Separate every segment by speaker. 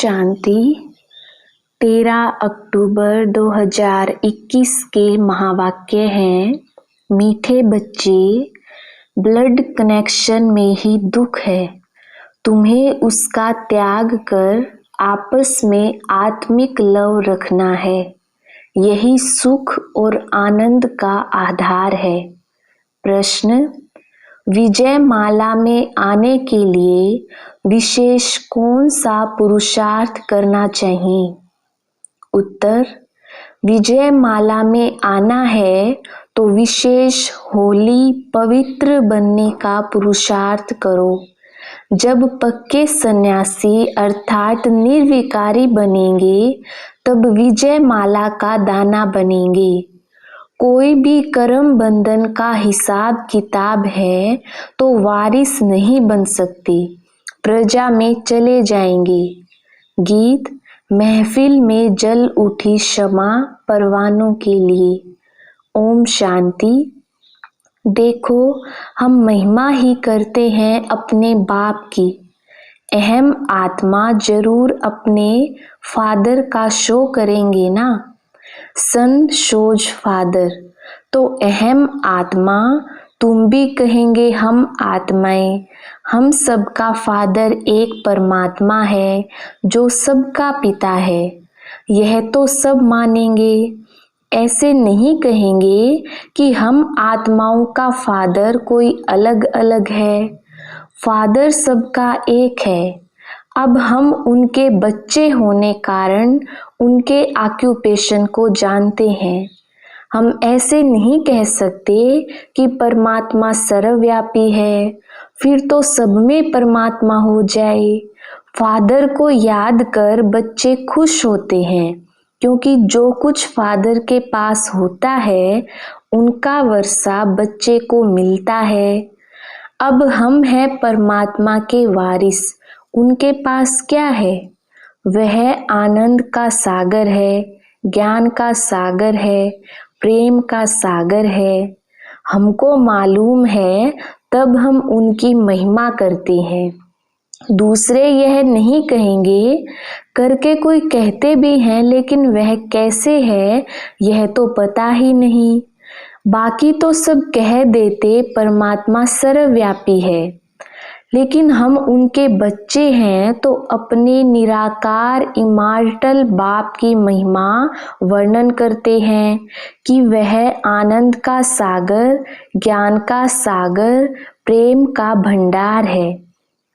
Speaker 1: शांति। 13 अक्टूबर 2021 के महावाक्य हैं, मीठे बच्चे, ब्लड कनेक्शन में ही दुख है। तुम्हें उसका त्याग कर आपस में आत्मिक लव रखना है। यही सुख और आनंद का आधार है। प्रश्न: विजय माला में आने के लिए विशेष कौन सा पुरुषार्थ करना चाहिए? उत्तर: विजय माला में आना है तो विशेष होली पवित्र बनने का पुरुषार्थ करो। जब पक्के सन्यासी अर्थात निर्विकारी बनेंगे तब विजय माला का दाना बनेंगे। कोई भी कर्म बंधन का हिसाब किताब है तो वारिस नहीं बन सकते, प्रजा में चले जाएंगे। गीत: महफिल में जल उठी शमा परवानों के लिए। ओम शांति। देखो, हम महिमा ही करते हैं अपने बाप की। अहम आत्मा जरूर अपने फादर का शो करेंगे ना। सन शोज फादर, तो अहम आत्मा तुम भी कहेंगे हम आत्माएं। हम सबका फादर एक परमात्मा है जो सबका पिता है, यह तो सब मानेंगे। ऐसे नहीं कहेंगे कि हम आत्माओं का फादर कोई अलग अलग है। फादर सबका एक है। अब हम उनके बच्चे होने कारण उनके ऑक्यूपेशन को जानते हैं। हम ऐसे नहीं कह सकते कि परमात्मा सर्वव्यापी है, फिर तो सब में परमात्मा हो जाए। फादर को याद कर बच्चे खुश होते हैं, क्योंकि जो कुछ फादर के पास होता है उनका वर्षा बच्चे को मिलता है। अब हम हैं परमात्मा के वारिस। उनके पास क्या है? वह आनंद का सागर है, ज्ञान का सागर है, प्रेम का सागर है। हमको मालूम है तब हम उनकी महिमा करते हैं। दूसरे यह नहीं कहेंगे, करके कोई कहते भी हैं लेकिन वह कैसे है यह तो पता ही नहीं। बाकी तो सब कह देते परमात्मा सर्वव्यापी है, लेकिन हम उनके बच्चे हैं तो अपने निराकार इमॉर्टल बाप की महिमा वर्णन करते हैं कि वह आनंद का सागर, ज्ञान का सागर, प्रेम का भंडार है।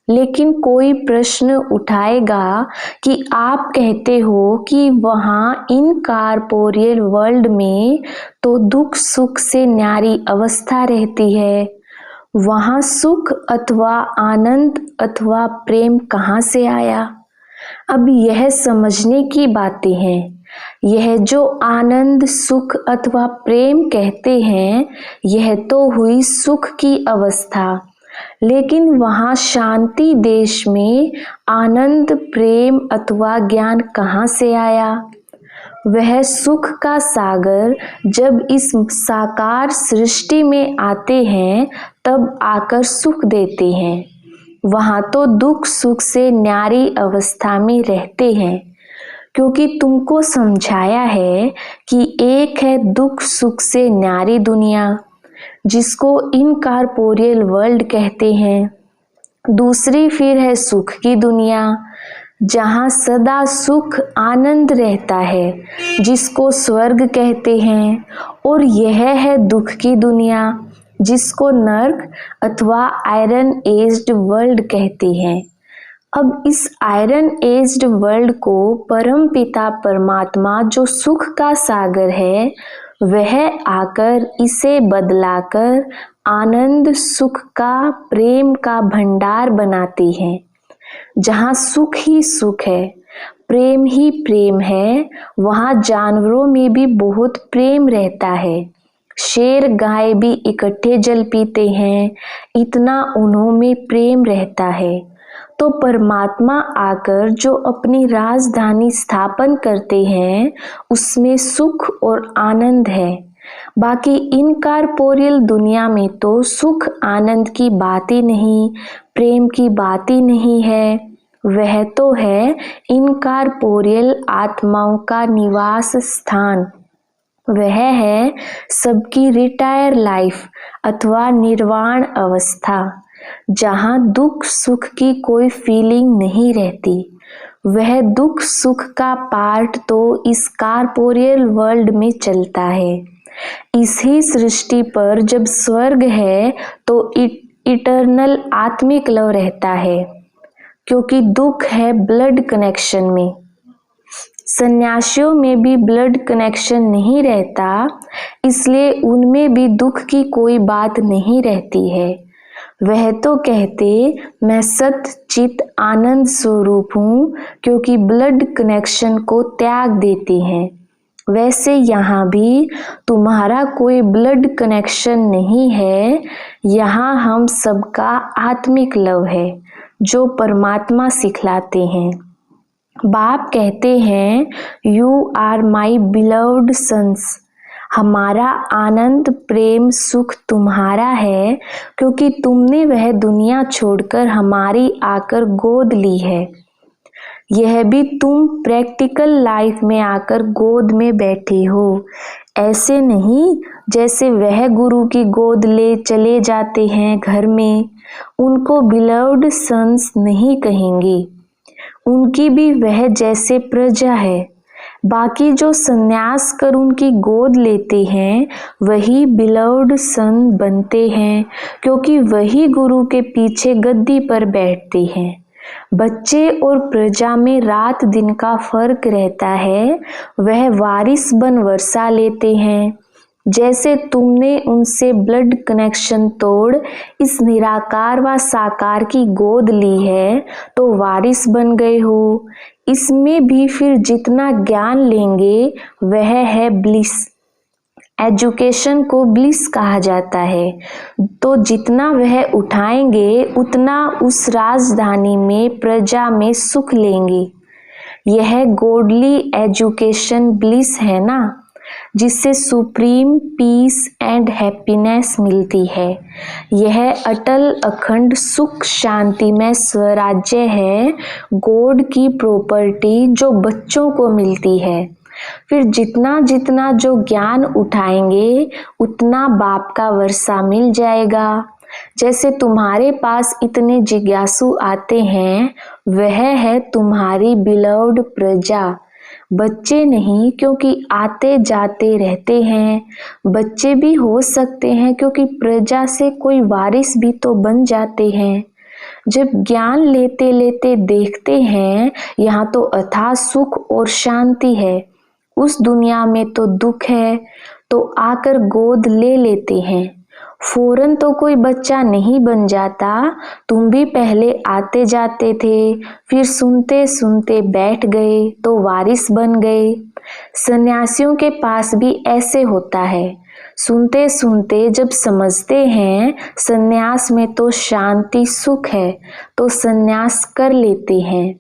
Speaker 1: लेकिन कोई प्रश्न उठाएगा कि आप कहते हो कि वहाँ इनकॉर्पोरियल वर्ल्ड में तो दुख सुख से न्यारी अवस्था रहती है, वहाँ सुख अथवा आनंद अथवा प्रेम कहाँ से आया? अब यह समझने की बातें हैं। यह जो आनंद सुख अथवा प्रेम कहते हैं यह तो हुई सुख की अवस्था, लेकिन वहाँ शांति देश में आनंद प्रेम अथवा ज्ञान कहाँ से आया? वह सुख का सागर जब इस साकार सृष्टि में आते हैं तब आकर सुख देते हैं। वहाँ तो दुख सुख से न्यारी अवस्था में रहते हैं, क्योंकि तुमको समझाया है कि एक है दुख सुख से न्यारी दुनिया जिसको इनकॉर्पोरियल वर्ल्ड कहते हैं। दूसरी फिर है सुख की दुनिया जहाँ सदा सुख आनंद रहता है, जिसको स्वर्ग कहते हैं। और यह है दुख की दुनिया जिसको नर्क अथवा आयरन एज्ड वर्ल्ड कहते हैं। अब इस आयरन एज्ड वर्ल्ड को परम पिता परमात्मा जो सुख का सागर है वह आकर इसे बदलाकर आनंद सुख का प्रेम का भंडार बनाती हैं। जहाँ सुख ही सुख है, प्रेम ही प्रेम है, वहाँ जानवरों में भी बहुत प्रेम रहता है। शेर गाय भी इकट्ठे जल पीते हैं, इतना उन्हों में प्रेम रहता है। तो परमात्मा आकर जो अपनी राजधानी स्थापन करते हैं उसमें सुख और आनंद है। बाकी इनकॉर्पोरियल दुनिया में तो सुख आनंद की बात ही नहीं, प्रेम की बात ही नहीं है। वह तो है इनकॉर्पोरियल आत्माओं का निवास स्थान। वह है सबकी रिटायर लाइफ अथवा निर्वाण अवस्था, जहाँ दुख सुख की कोई फीलिंग नहीं रहती। वह दुख सुख का पार्ट तो इस कॉर्पोरियल वर्ल्ड में चलता है। इसी सृष्टि पर जब स्वर्ग है तो इटर्नल आत्मिक लव रहता है, क्योंकि दुख है ब्लड कनेक्शन में। सन्यासियों में भी ब्लड कनेक्शन नहीं रहता, इसलिए उनमें भी दुख की कोई बात नहीं रहती है। वह तो कहते मैं सत चित आनंद स्वरूप हूँ, क्योंकि ब्लड कनेक्शन को त्याग देते हैं। वैसे यहाँ भी तुम्हारा कोई ब्लड कनेक्शन नहीं है। यहाँ हम सबका आत्मिक लव है जो परमात्मा सिखलाते हैं। बाप कहते हैं you are my beloved sons. हमारा आनंद प्रेम सुख तुम्हारा है, क्योंकि तुमने वह दुनिया छोड़कर हमारी आकर गोद ली है। यह भी तुम प्रैक्टिकल लाइफ में आकर गोद में बैठे हो। ऐसे नहीं जैसे वह गुरु की गोद ले चले जाते हैं घर में। उनको बिलव्ड सन्स नहीं कहेंगे, उनकी भी वह जैसे प्रजा है। बाकी जो संन्यास कर उनकी गोद लेते हैं वही बिलव्ड सन बनते हैं, क्योंकि वही गुरु के पीछे गद्दी पर बैठते हैं। बच्चे और प्रजा में रात दिन का फर्क रहता है। वह वारिस बन वर्षा लेते हैं। जैसे तुमने उनसे ब्लड कनेक्शन तोड़ इस निराकार व साकार की गोद ली है तो वारिस बन गए हो। इसमें भी फिर जितना ज्ञान लेंगे वह है ब्लिस। एजुकेशन को ब्लिस कहा जाता है। तो जितना वह उठाएंगे उतना उस राजधानी में प्रजा में सुख लेंगे। यह गॉडली एजुकेशन ब्लिस है ना, जिससे सुप्रीम पीस एंड हैप्पीनेस मिलती है। यह अटल अखंड सुख शांति में स्वराज्य है, गॉड की प्रॉपर्टी जो बच्चों को मिलती है। फिर जितना जितना जो ज्ञान उठाएंगे उतना बाप का वर्षा मिल जाएगा। जैसे तुम्हारे पास इतने जिज्ञासु आते हैं, वह है तुम्हारी बिलव्ड प्रजा। बच्चे नहीं, क्योंकि आते जाते रहते हैं। बच्चे भी हो सकते हैं, क्योंकि प्रजा से कोई वारिस भी तो बन जाते हैं। जब ज्ञान लेते लेते देखते हैं यहाँ तो अथाह सुख और शांति है, उस दुनिया में तो दुख है, तो आकर गोद ले लेते हैं। फौरन तो कोई बच्चा नहीं बन जाता। तुम भी पहले आते जाते थे, फिर सुनते सुनते बैठ गए तो वारिस बन गए। सन्यासियों के पास भी ऐसे होता है। सुनते सुनते जब समझते हैं सन्यास में तो शांति सुख है, तो सन्यास कर लेते हैं।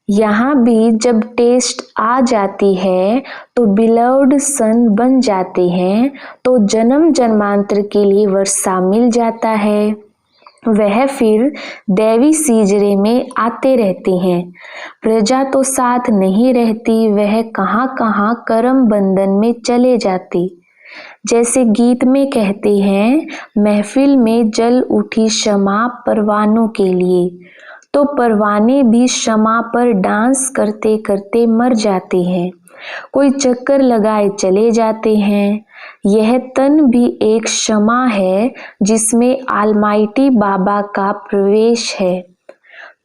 Speaker 1: यहाँ भी जब टेस्ट आ जाती है तो बिलव्ड सन बन जाते हैं, तो जन्म जन्मांतर के लिए वर्षा मिल जाता है। वह फिर दैवी सीजरे में आते रहते हैं। प्रजा तो साथ नहीं रहती, वह कहाँ कहाँ कर्म बंधन में चले जाती। जैसे गीत में कहते हैं, महफिल में जल उठी शमा परवानों के लिए, तो परवाने भी शमा पर डांस करते करते मर जाते हैं। कोई चक्कर लगाए चले जाते हैं। यह तन भी एक शमा है जिसमें आलमाइटी बाबा का प्रवेश है।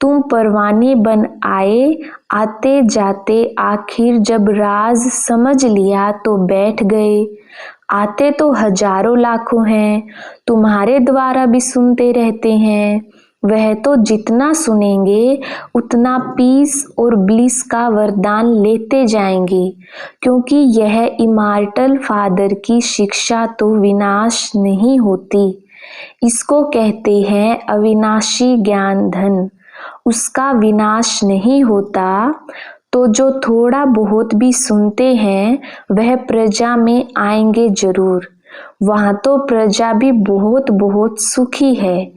Speaker 1: तुम परवाने बन आए, आते जाते आखिर जब राज समझ लिया तो बैठ गए। आते तो हजारों लाखों हैं, तुम्हारे द्वारा भी सुनते रहते हैं। वह तो जितना सुनेंगे उतना पीस और ब्लिस का वरदान लेते जाएंगे, क्योंकि यह इमॉर्टल फादर की शिक्षा तो विनाश नहीं होती। इसको कहते हैं अविनाशी ज्ञान धन। उसका विनाश नहीं होता। तो जो थोड़ा बहुत भी सुनते हैं वह प्रजा में आएंगे जरूर। वहाँ तो प्रजा भी बहुत बहुत सुखी है।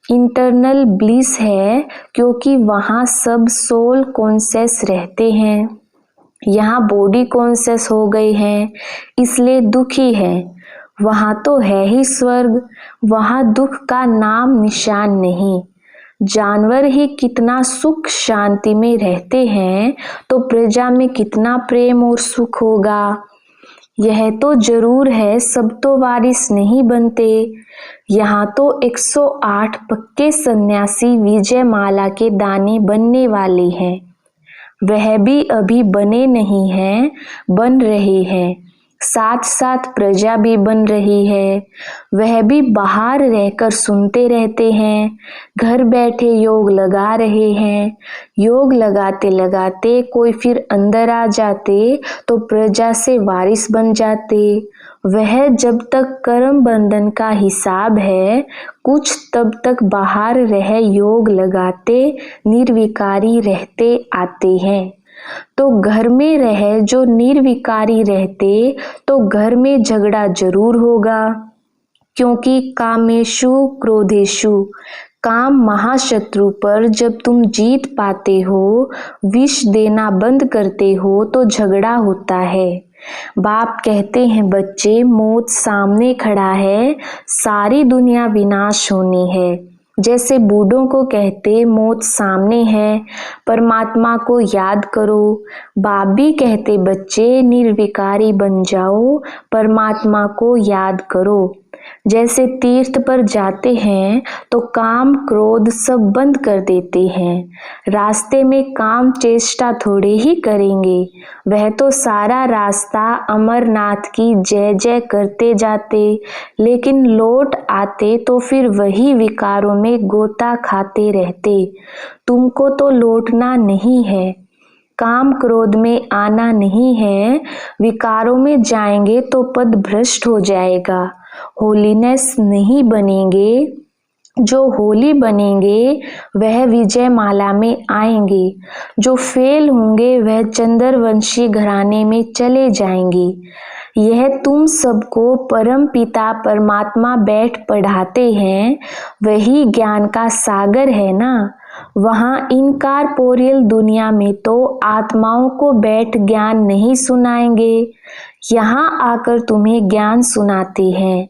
Speaker 1: इंटरनल ब्लिस है क्योंकि वहाँ सब सोल कॉन्शियस रहते हैं। यहाँ बॉडी कॉन्शियस हो गए हैं इसलिए दुखी है। वहाँ तो है ही स्वर्ग, वहाँ दुख का नाम निशान नहीं। जानवर ही कितना सुख शांति में रहते हैं तो प्रजा में कितना प्रेम और सुख होगा। यह तो जरूर है सब तो वारिस नहीं बनते। यहाँ तो 108 पक्के सन्यासी विजयमाला के दानी बनने वाले हैं। वह भी अभी बने नहीं हैं, बन रहे हैं। साथ साथ प्रजा भी बन रही है। वह भी बाहर रहकर सुनते रहते हैं, घर बैठे योग लगा रहे हैं। योग लगाते लगाते कोई फिर अंदर आ जाते तो प्रजा से वारिस बन जाते। वह जब तक कर्म बंधन का हिसाब है कुछ तब तक बाहर रह योग लगाते निर्विकारी रहते आते हैं। तो घर में रह जो निर्विकारी रहते तो घर में झगड़ा जरूर होगा, क्योंकि कामेशु क्रोधेशु, काम महाशत्रु पर जब तुम जीत पाते हो, विष देना बंद करते हो तो झगड़ा होता है। बाप कहते हैं बच्चे मौत सामने खड़ा है, सारी दुनिया विनाश होनी है। जैसे बूढ़ों को कहते मौत सामने है, परमात्मा को याद करो। बाप भी कहते बच्चे निर्विकारी बन जाओ, परमात्मा को याद करो। जैसे तीर्थ पर जाते हैं तो काम क्रोध सब बंद कर देते हैं। रास्ते में काम चेष्टा थोड़े ही करेंगे, वह तो सारा रास्ता अमरनाथ की जय जय करते जाते, लेकिन लौट आते तो फिर वही विकारों में गोता खाते रहते। तुमको तो लौटना नहीं है, काम क्रोध में आना नहीं है। विकारों में जाएंगे तो पद भ्रष्ट हो जाएगा, होलीनेस नहीं बनेंगे। जो होली बनेंगे वह विजय माला में आएंगे, जो फेल होंगे वह चंद्रवंशी घराने में चले जाएंगे। यह तुम सबको परम पिता परमात्मा बैठ पढ़ाते हैं, वही ज्ञान का सागर है ना। वहाँ इनकॉर्पोरियल दुनिया में तो आत्माओं को बैठ ज्ञान नहीं सुनाएंगे, यहाँ आकर तुम्हें ज्ञान सुनाते हैं।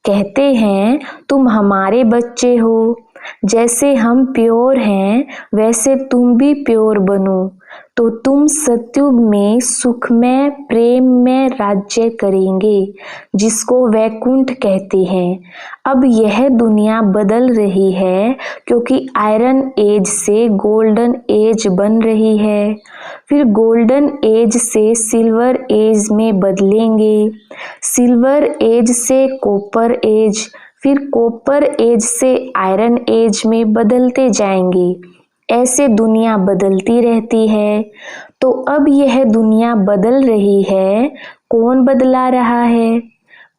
Speaker 1: कहते हैं तुम हमारे बच्चे हो, जैसे हम प्योर हैं वैसे तुम भी प्योर बनो, तो तुम सत्युग में सुख में प्रेम में राज्य करेंगे, जिसको वैकुंठ कहते हैं। अब यह दुनिया बदल रही है क्योंकि आयरन एज से गोल्डन एज बन रही है, फिर गोल्डन एज से सिल्वर एज में बदलेंगे, सिल्वर एज से कॉपर एज, फिर कॉपर एज से आयरन एज में बदलते जाएंगे। ऐसे दुनिया बदलती रहती है। तो अब यह दुनिया बदल रही है, कौन बदला रहा है?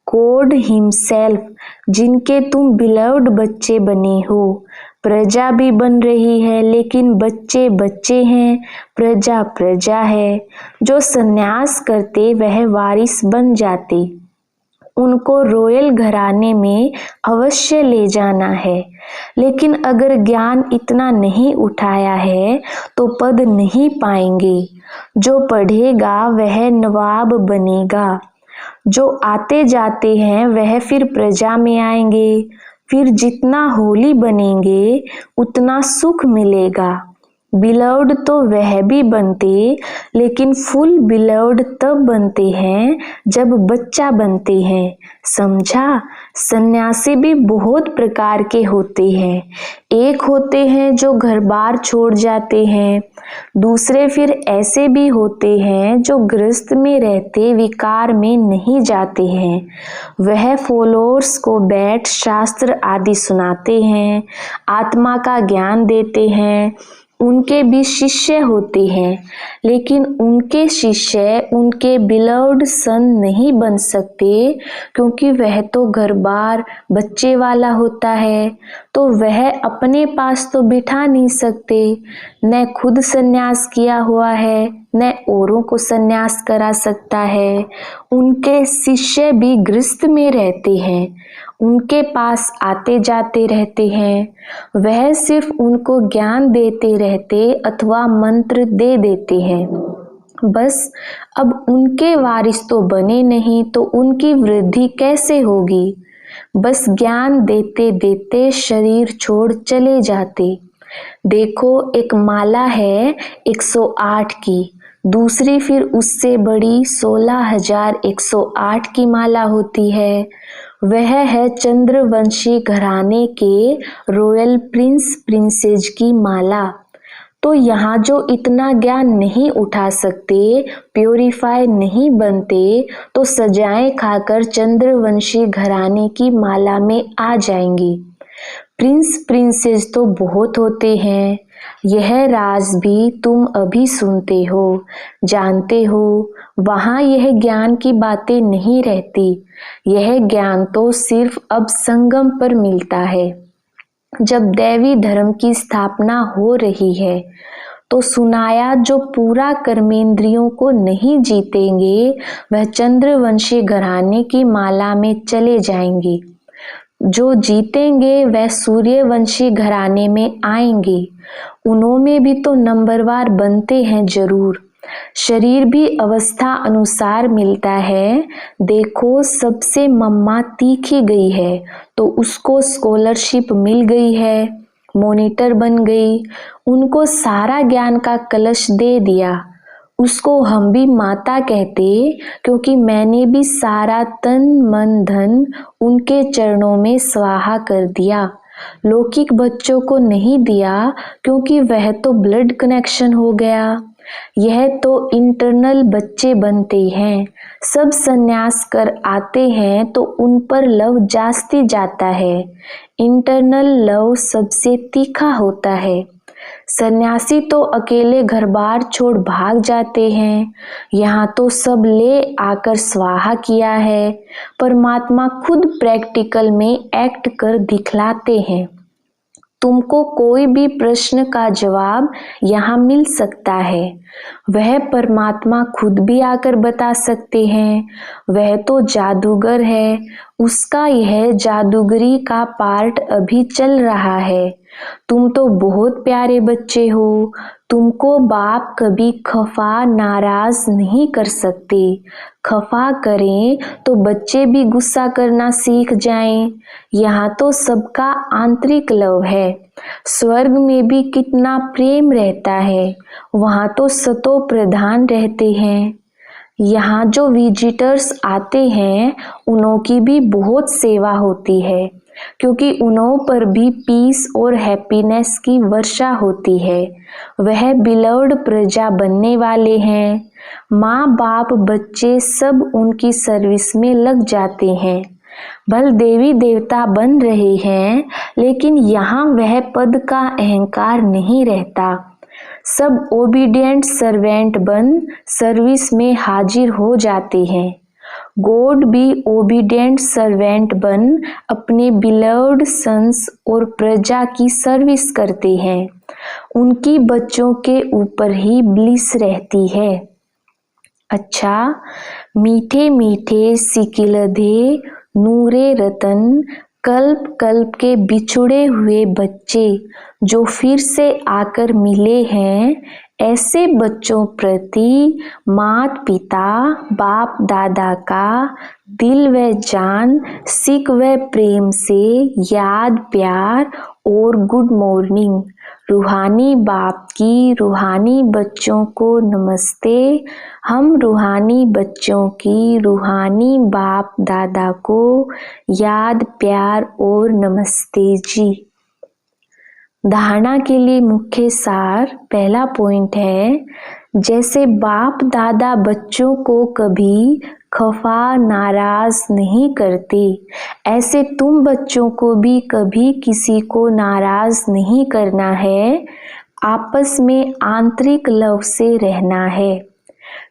Speaker 1: गॉड हिमसेल्फ, जिनके तुम बिलव्ड बच्चे बने हो। प्रजा भी बन रही है लेकिन बच्चे बच्चे हैं, प्रजा प्रजा है। जो संन्यास करते वह वारिस बन जाते, उनको रॉयल घराने में अवश्य ले जाना है। लेकिन अगर ज्ञान इतना नहीं उठाया है तो पद नहीं पाएंगे। जो पढ़ेगा वह नवाब बनेगा। जो आते जाते हैं वह फिर प्रजा में आएंगे, फिर जितना होली बनेंगे उतना सुख मिलेगा। बिलव्ड तो वह भी बनते, लेकिन फुल बिलव्ड तब बनते हैं जब बच्चा बनते हैं, समझा? सन्यासी भी बहुत प्रकार के होते हैं। एक होते हैं जो घर बार छोड़ जाते हैं, दूसरे फिर ऐसे भी होते हैं जो गृहस्थ में रहते विकार में नहीं जाते हैं। वह फॉलोअर्स को बैठ शास्त्र आदि सुनाते हैं, आत्मा का ज्ञान देते हैं। उनके भी शिष्य होते हैं, लेकिन उनके शिष्य उनके बिलव्ड सन नहीं बन सकते, क्योंकि वह तो घर बार बच्चे वाला होता है, तो वह अपने पास तो बिठा नहीं सकते। न खुद संन्यास किया हुआ है न औरों को संन्यास करा सकता है। उनके शिष्य भी गृहस्थ में रहते हैं, उनके पास आते जाते रहते हैं। वह सिर्फ उनको ज्ञान देते रहते अथवा मंत्र दे देते हैं बस। अब उनके वारिस तो बने नहीं तो उनकी वृद्धि कैसे होगी। बस ज्ञान देते देते शरीर छोड़ चले जाते। देखो, एक माला है 108 की, दूसरी फिर उससे बड़ी 16,108 की माला होती है। वह है चंद्रवंशी घराने के रॉयल प्रिंस प्रिंसेज की माला। तो यहाँ जो इतना ज्ञान नहीं उठा सकते, प्योरीफाई नहीं बनते, तो सजाएं खाकर चंद्रवंशी घराने की माला में आ जाएंगी। प्रिंस प्रिंसेस तो बहुत होते हैं, यह राज भी तुम अभी सुनते हो, जानते हो। वहाँ यह ज्ञान की बातें नहीं रहती। यह ज्ञान तो सिर्फ अब संगम पर मिलता है। जब दैवी धर्म की स्थापना हो रही है तो सुनाया, जो पूरा कर्मेंद्रियों को नहीं जीतेंगे वह चंद्रवंशी घराने की माला में चले जाएंगे। जो जीतेंगे वह सूर्यवंशी घराने में आएंगे। उनमें भी तो नंबरवार बनते हैं जरूर। शरीर भी अवस्था अनुसार मिलता है। देखो, सबसे मम्मा तीखी गई है तो उसको स्कॉलरशिप मिल गई है, मॉनिटर बन गई, उनको सारा ज्ञान का कलश दे दिया। उसको हम भी माता कहते क्योंकि मैंने भी सारा तन मन धन उनके चरणों में स्वाहा कर दिया। लौकिक बच्चों को नहीं दिया क्योंकि वह तो ब्लड कनेक्शन हो गया। यह तो इंटरनल बच्चे बनते हैं। सब संन्यास कर आते हैं तो उन पर लव जास्ती जाता है। इंटरनल लव सबसे तीखा होता है। सन्यासी तो अकेले घर बार छोड़ भाग जाते हैं। यहाँ तो सब ले आकर स्वाहा किया है। परमात्मा खुद प्रैक्टिकल में एक्ट कर दिखलाते हैं। तुमको कोई भी प्रश्न का जवाब यहाँ मिल सकता है। वह परमात्मा खुद भी आकर बता सकते हैं। वह तो जादूगर है, उसका यह जादूगरी का पार्ट अभी चल रहा है। तुम तो बहुत प्यारे बच्चे हो, तुमको बाप कभी खफा नाराज नहीं कर सकते। खफा करें तो बच्चे भी गुस्सा करना सीख जाएं। यहाँ तो सबका आंतरिक लव है। स्वर्ग में भी कितना प्रेम रहता है, वहाँ तो सतो प्रधान रहते हैं। यहाँ जो विजिटर्स आते हैं उनों की भी बहुत सेवा होती है क्योंकि उनों पर भी पीस और हैप्पीनेस की वर्षा होती है। वह बिलव्ड प्रजा बनने वाले हैं। माँ बाप बच्चे सब उनकी सर्विस में लग जाते हैं। भल देवी देवता बन रहे हैं लेकिन यहाँ वह पद का अहंकार नहीं रहता। सब ओबीडिएंट सर्वेंट बन सर्विस में हाजिर हो जाते हैं। गॉड भी ओबीडिएंट सर्वेंट बन अपने बिलव्ड सन्स और प्रजा की सर्विस करते हैं। उनकी बच्चों के ऊपर ही ब्लिस रहती है। अच्छा, मीठे मीठे सिकिलधे नूरे रतन कल्प कल्प के बिछुड़े हुए बच्चे जो फिर से आकर मिले हैं, ऐसे बच्चों प्रति मात पिता बाप दादा का दिल व जान सिक व प्रेम से याद प्यार और गुड मॉर्निंग। रूहानी बाप की रूहानी बच्चों को नमस्ते। हम रूहानी बच्चों की रूहानी बाप दादा को याद प्यार और नमस्ते जी। धारणा के लिए मुख्य सार, पहला पॉइंट है, जैसे बाप दादा बच्चों को कभी खफा नाराज नहीं करते, ऐसे तुम बच्चों को भी कभी किसी को नाराज नहीं करना है। आपस में आंतरिक लव से रहना है,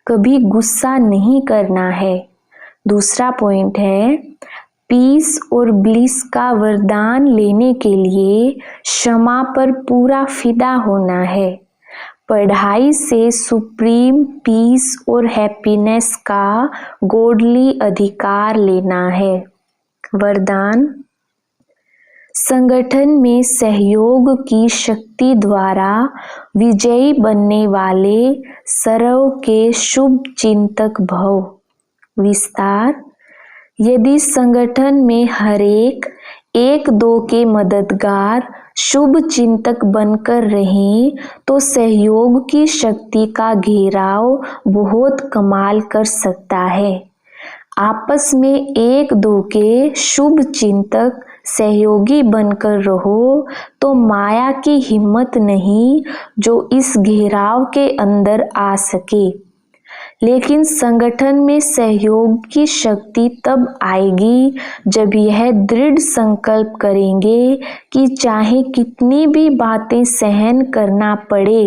Speaker 1: कभी गुस्सा नहीं करना है। दूसरा पॉइंट है, पीस और ब्लिस का वरदान लेने के लिए क्षमा पर पूरा फिदा होना है। पढ़ाई से सुप्रीम पीस और हैप्पीनेस का गॉडली अधिकार लेना है। वरदान, संगठन में सहयोग की शक्ति द्वारा विजयी बनने वाले सर्व के शुभ चिंतक भव। विस्तार, यदि संगठन में हरेक एक दो के मददगार शुभ चिंतक बनकर रहें तो सहयोग की शक्ति का घेराव बहुत कमाल कर सकता है। आपस में एक दो के शुभ चिंतक सहयोगी बनकर रहो तो माया की हिम्मत नहीं जो इस घेराव के अंदर आ सके। लेकिन संगठन में सहयोग की शक्ति तब आएगी जब यह दृढ़ संकल्प करेंगे कि चाहे कितनी भी बातें सहन करना पड़े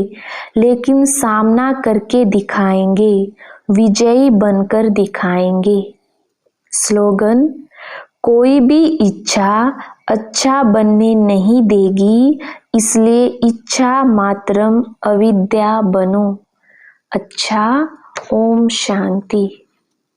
Speaker 1: लेकिन सामना करके दिखाएंगे, विजयी बनकर दिखाएंगे। स्लोगन, कोई भी इच्छा अच्छा बनने नहीं देगी, इसलिए इच्छा मात्रम अविद्या बनो। अच्छा, ओम शांति।